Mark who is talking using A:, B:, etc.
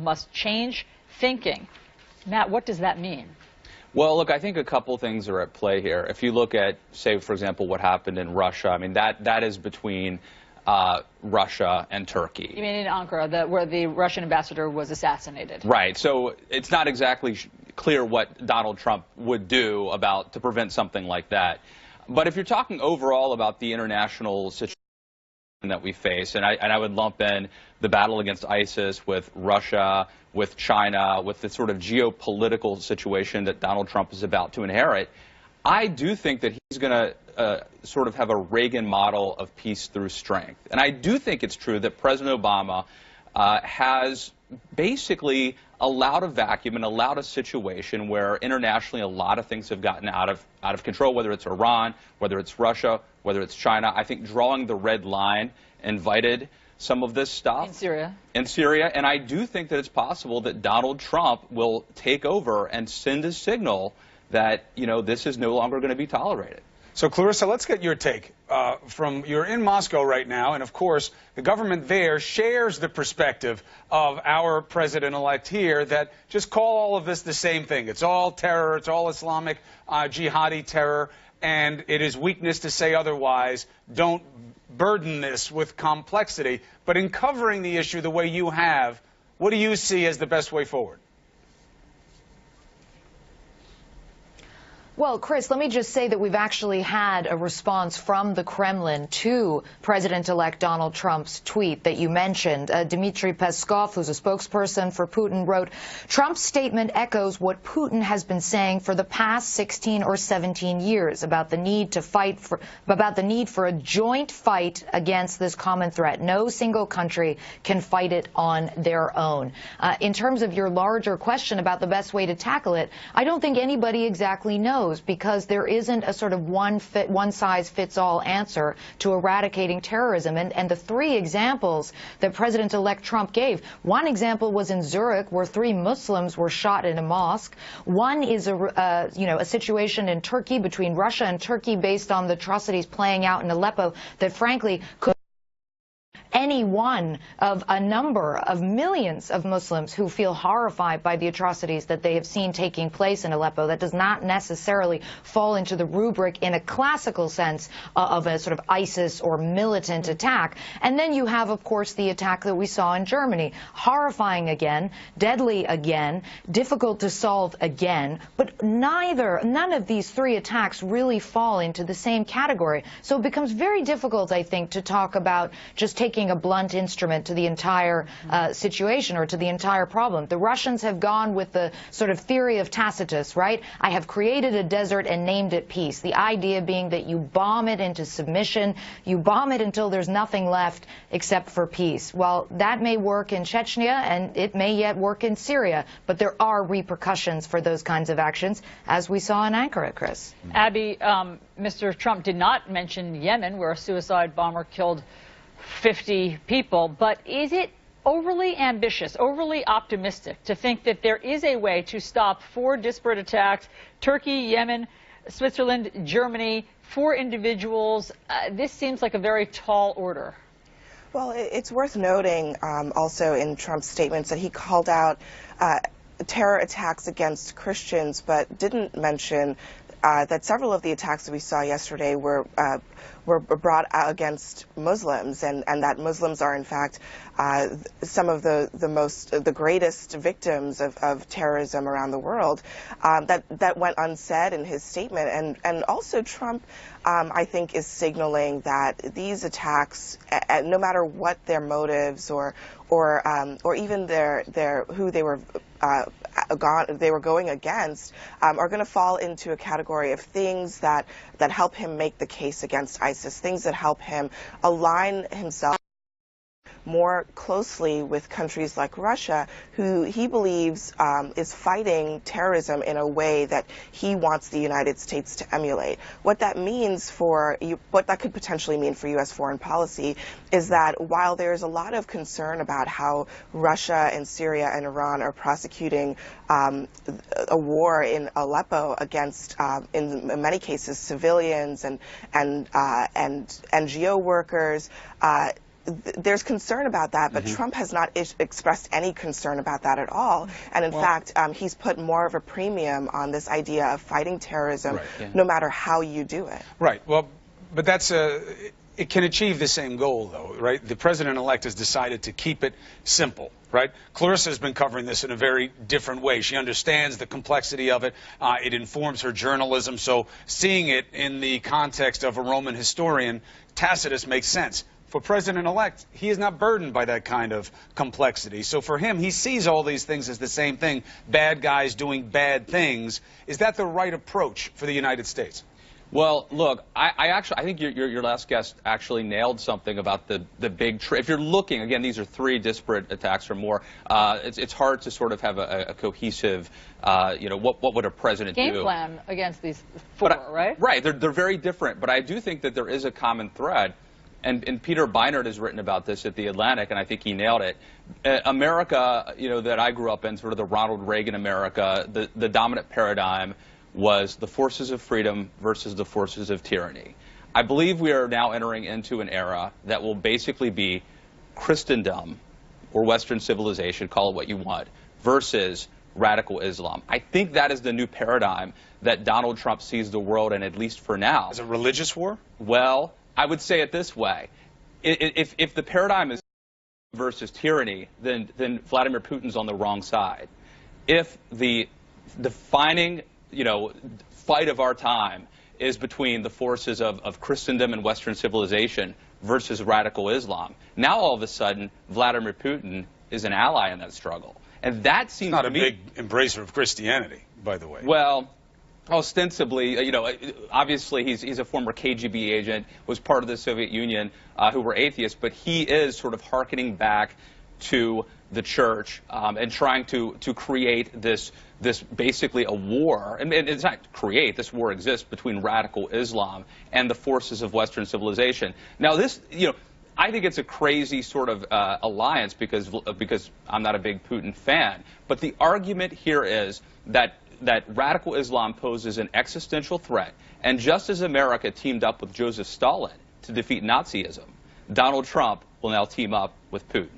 A: must change thinking. Matt, what does that mean?
B: Well, look, I think a couple things are at play here. If you look at, say, for example, what happened in Russia, I mean, that is between Russia and Turkey.
A: You mean in Ankara, where the Russian ambassador was assassinated?
B: Right. So it's not exactly clear what Donald Trump would do to prevent something like that. But if you're talking overall about the international situation that we face, and I would lump in the battle against ISIS with Russia, with China, with the sort of geopolitical situation that Donald Trump is about to inherit, I do think that he's going to sort of have a Reagan model of peace through strength. And I do think it's true that President Obama has basically allowed a vacuum and allowed a situation where internationally a lot of things have gotten out of control, whether it's Iran, whether it's Russia, whether it's China. I think drawing the red line invited some of this stuff. In Syria. And I do think that it's possible that Donald Trump will take over and send a signal that, you know, this is no longer going to be tolerated.
C: So, Clarissa, let's get your take. You're in Moscow right now, and of course, the government there shares the perspective of our president-elect here that just call all of this the same thing. It's all terror, it's all Islamic jihadi terror, and it is weakness to say otherwise. Don't burden this with complexity. But in covering the issue the way you have, what do you see as the best way forward?
D: Well, Chris, let me just say that we've actually had a response from the Kremlin to President-elect Donald Trump's tweet that you mentioned. Dmitry Peskov, who's a spokesperson for Putin, wrote, Trump's statement echoes what Putin has been saying for the past 16 or 17 years about the need for a joint fight against this common threat. No single country can fight it on their own. In terms of your larger question about the best way to tackle it, I don't think anybody exactly knows, because there isn't a sort of one-size-fits-all answer to eradicating terrorism. And the three examples that President-elect Trump gave, one example was in Zurich, where 3 Muslims were shot in a mosque. One is a situation in Turkey between Russia and Turkey based on the atrocities playing out in Aleppo that, frankly, could any one of a number of millions of Muslims who feel horrified by the atrocities that they have seen taking place in Aleppo. That does not necessarily fall into the rubric in a classical sense of a sort of ISIS or militant attack. And then you have, of course, the attack that we saw in Germany. Horrifying again, deadly again, difficult to solve again. But none of these 3 attacks really fall into the same category. So it becomes very difficult, I think, to talk about just taking a blunt instrument to the entire situation or to the entire problem. The Russians have gone with the sort of theory of Tacitus, right? I have created a desert and named it peace. The idea being that you bomb it into submission, you bomb it until there's nothing left except for peace. Well, that may work in Chechnya and it may yet work in Syria, but there are repercussions for those kinds of actions, as we saw in Ankara, Chris.
A: Abby, Mr. Trump did not mention Yemen, where a suicide bomber killed 50 people, but is it overly ambitious, overly optimistic to think that there is a way to stop 4 disparate attacks, Turkey, Yemen, Switzerland, Germany, 4 individuals? This seems like a very tall order.
E: Well, it's worth noting also in Trump's statements that he called out terror attacks against Christians, but didn't mention that several of the attacks that we saw yesterday were brought out against Muslims, and that Muslims are in fact some of the greatest victims of terrorism around the world. That went unsaid in his statement, and also Trump, I think, is signaling that these attacks, no matter what their motives or even who they were going against, are going to fall into a category of things that help him make the case against ISIS, things that help him align himself more closely with countries like Russia, who he believes is fighting terrorism in a way that he wants the United States to emulate. What that means what that could potentially mean for U.S. foreign policy is that while there's a lot of concern about how Russia and Syria and Iran are prosecuting a war in Aleppo against, in many cases, civilians and NGO workers, there's concern about that, but Trump has not expressed any concern about that at all. And in fact, he's put more of a premium on this idea of fighting terrorism, no matter how you do it.
C: Right. Well, but that's it can achieve the same goal, though, right? The president-elect has decided to keep it simple, right? Clarissa has been covering this in a very different way. She understands the complexity of it. It informs her journalism. So seeing it in the context of a Roman historian, Tacitus makes sense. For president-elect, he is not burdened by that kind of complexity. So for him, he sees all these things as the same thing, bad guys doing bad things. Is that the right approach for the United States?
B: Well, look, I think your last guest actually nailed something about the big if you're looking, again, these are three disparate attacks or more, it's hard to sort of have a cohesive, what would a president do?
A: Game plan against these four, right?
B: Right, they're very different, but I do think that there is a common thread. And Peter Beinart has written about this at The Atlantic, and I think he nailed it. America, that I grew up in, sort of the Ronald Reagan America, the dominant paradigm was the forces of freedom versus the forces of tyranny. I believe we are now entering into an era that will basically be Christendom, or Western civilization, call it what you want, versus radical Islam. I think that is the new paradigm that Donald Trump sees the world in, at least for now.
C: Is it religious war?
B: Well, I would say it this way. If the paradigm is versus tyranny, then Vladimir Putin's on the wrong side. If the defining, fight of our time is between the forces of Christendom and Western civilization versus radical Islam, now all of a sudden Vladimir Putin is an ally in that struggle. And that seems
C: not a big embracer of Christianity, by the way.
B: Well, ostensibly, obviously he's a former KGB agent, was part of the Soviet Union, who were atheists, but he is sort of hearkening back to the church and trying to create this basically a war, and it's not create, this war exists between radical Islam and the forces of Western civilization. Now this, I think it's a crazy sort of alliance because I'm not a big Putin fan, but the argument here is that radical Islam poses an existential threat, and just as America teamed up with Joseph Stalin to defeat Nazism, Donald Trump will now team up with Putin.